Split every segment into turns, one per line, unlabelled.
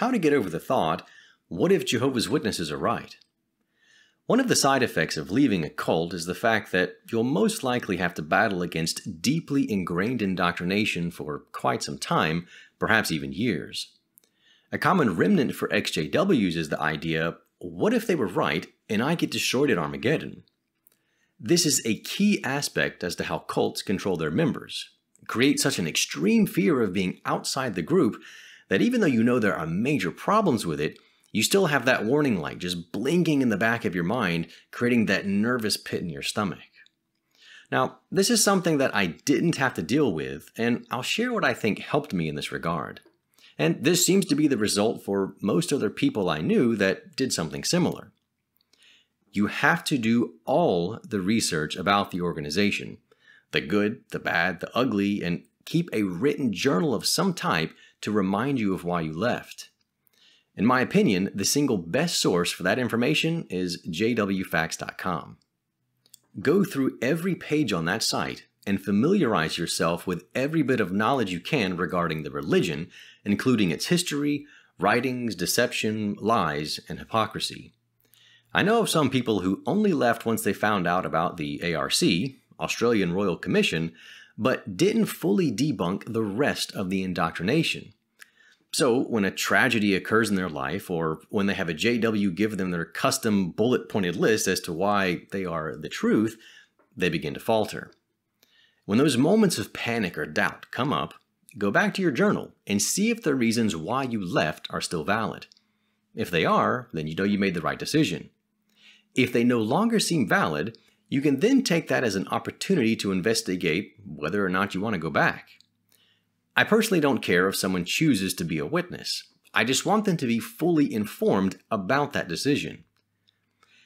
how to get over the thought, what if Jehovah's Witnesses are right? One of the side effects of leaving a cult is the fact that you'll most likely have to battle against deeply ingrained indoctrination for quite some time, perhaps even years. A common remnant for XJWs is the idea, what if they were right and I get destroyed at Armageddon? This is a key aspect as to how cults control their members. Create such an extreme fear of being outside the group that even though you know there are major problems with it, you still have that warning light just blinking in the back of your mind, creating that nervous pit in your stomach. Now, this is something that I didn't have to deal with, and I'll share what I think helped me in this regard. And this seems to be the result for most other people I knew that did something similar. You have to do all the research about the organization, the good, the bad, the ugly, and keep a written journal of some type to remind you of why you left. In my opinion, the single best source for that information is jwfacts.com. Go through every page on that site and familiarize yourself with every bit of knowledge you can regarding the religion, including its history, writings, deception, lies, and hypocrisy. I know of some people who only left once they found out about the ARC, Australian Royal Commission, but didn't fully debunk the rest of the indoctrination. So when a tragedy occurs in their life, or when they have a JW give them their custom bullet-pointed list as to why they are the truth, they begin to falter. When those moments of panic or doubt come up, go back to your journal and see if the reasons why you left are still valid. If they are, then you know you made the right decision. If they no longer seem valid, you can then take that as an opportunity to investigate whether or not you want to go back. I personally don't care if someone chooses to be a witness. I just want them to be fully informed about that decision.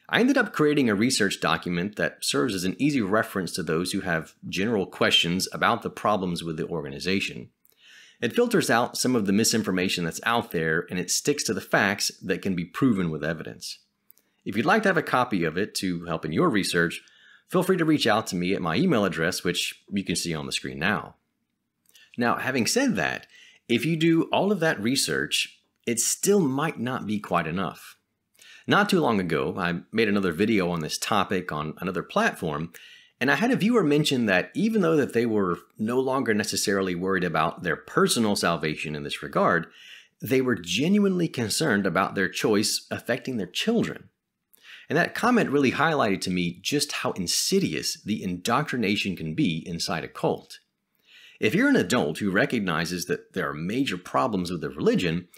I ended up creating a research document that serves as an easy reference to those who have general questions about the problems with the organization. It filters out some of the misinformation that's out there, and it sticks to the facts that can be proven with evidence. If you'd like to have a copy of it to help in your research, feel free to reach out to me at my email address, which you can see on the screen now. Now, having said that, if you do all of that research, it still might not be quite enough. Not too long ago, I made another video on this topic on another platform, and I had a viewer mention that even though that they were no longer necessarily worried about their personal salvation in this regard, they were genuinely concerned about their choice affecting their children. And that comment really highlighted to me just how insidious the indoctrination can be inside a cult. If you're an adult who recognizes that there are major problems with the religion,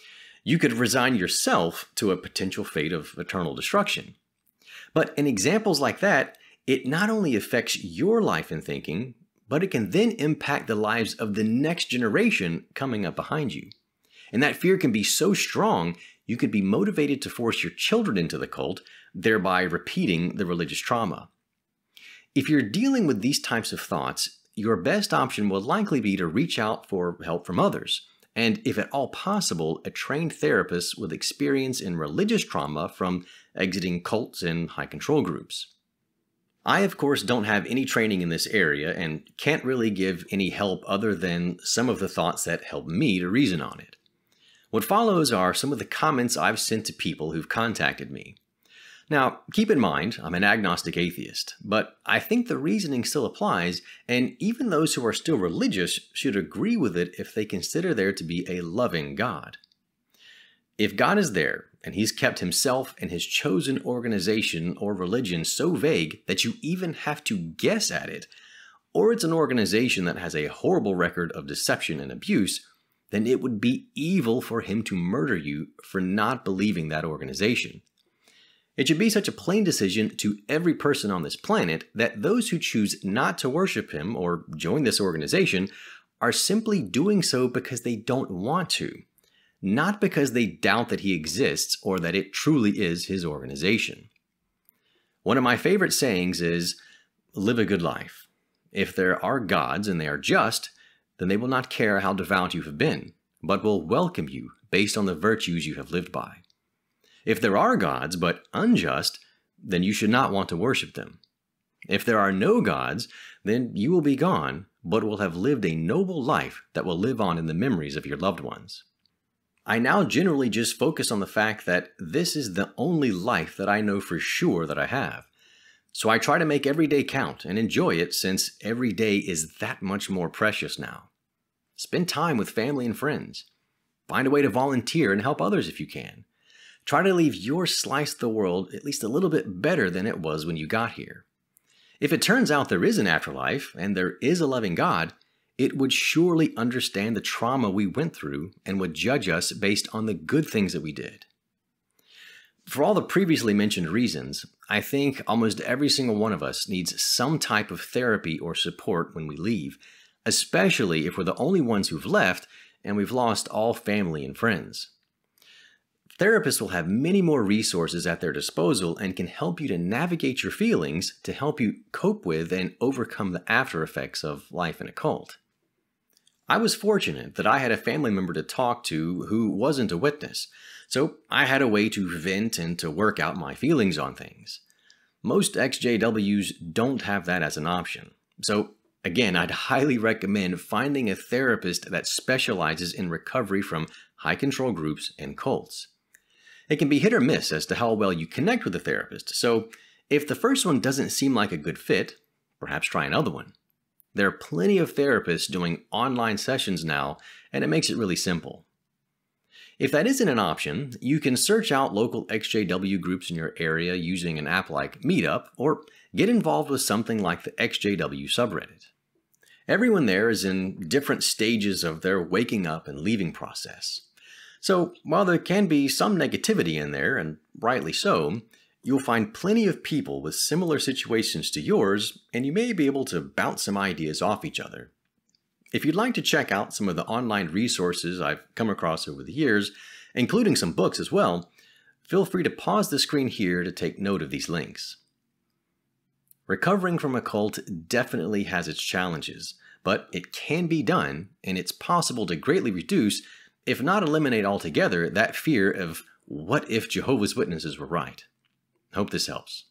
you could resign yourself to a potential fate of eternal destruction. But in examples like that, it not only affects your life and thinking, but it can then impact the lives of the next generation coming up behind you. And that fear can be so strong, you could be motivated to force your children into the cult, thereby repeating the religious trauma. If you're dealing with these types of thoughts, your best option will likely be to reach out for help from others, and if at all possible, a trained therapist with experience in religious trauma from exiting cults and high control groups. I, of course, don't have any training in this area and can't really give any help other than some of the thoughts that help me to reason on it. What follows are some of the comments I've sent to people who've contacted me. Now, keep in mind, I'm an agnostic atheist, but I think the reasoning still applies, and even those who are still religious should agree with it if they consider there to be a loving God. If God is there, and He's kept Himself and His chosen organization or religion so vague that you even have to guess at it, or it's an organization that has a horrible record of deception and abuse, then it would be evil for Him to murder you for not believing that organization. It should be such a plain decision to every person on this planet that those who choose not to worship Him or join this organization are simply doing so because they don't want to, not because they doubt that He exists or that it truly is His organization. One of my favorite sayings is, live a good life. If there are gods and they are just, then they will not care how devout you have been, but will welcome you based on the virtues you have lived by. If there are gods, but unjust, then you should not want to worship them. If there are no gods, then you will be gone, but will have lived a noble life that will live on in the memories of your loved ones. I now generally just focus on the fact that this is the only life that I know for sure that I have. So I try to make every day count and enjoy it, since every day is that much more precious now. Spend time with family and friends. Find a way to volunteer and help others if you can. Try to leave your slice of the world at least a little bit better than it was when you got here. If it turns out there is an afterlife and there is a loving God, it would surely understand the trauma we went through and would judge us based on the good things that we did. For all the previously mentioned reasons, I think almost every single one of us needs some type of therapy or support when we leave, especially if we're the only ones who've left and we've lost all family and friends. Therapists will have many more resources at their disposal and can help you to navigate your feelings to help you cope with and overcome the after effects of life in a cult. I was fortunate that I had a family member to talk to who wasn't a witness, so I had a way to vent and to work out my feelings on things. Most XJWs don't have that as an option. So again, I'd highly recommend finding a therapist that specializes in recovery from high control groups and cults. It can be hit or miss as to how well you connect with a therapist, so if the first one doesn't seem like a good fit, perhaps try another one. There are plenty of therapists doing online sessions now, and it makes it really simple. If that isn't an option, you can search out local XJW groups in your area using an app like Meetup, or get involved with something like the XJW subreddit. Everyone there is in different stages of their waking up and leaving process. So while there can be some negativity in there, and rightly so, you'll find plenty of people with similar situations to yours, and you may be able to bounce some ideas off each other. If you'd like to check out some of the online resources I've come across over the years, including some books as well, feel free to pause the screen here to take note of these links. Recovering from a cult definitely has its challenges, but it can be done, and it's possible to greatly reduce, if not eliminate altogether, that fear of what if Jehovah's Witnesses were right. Hope this helps.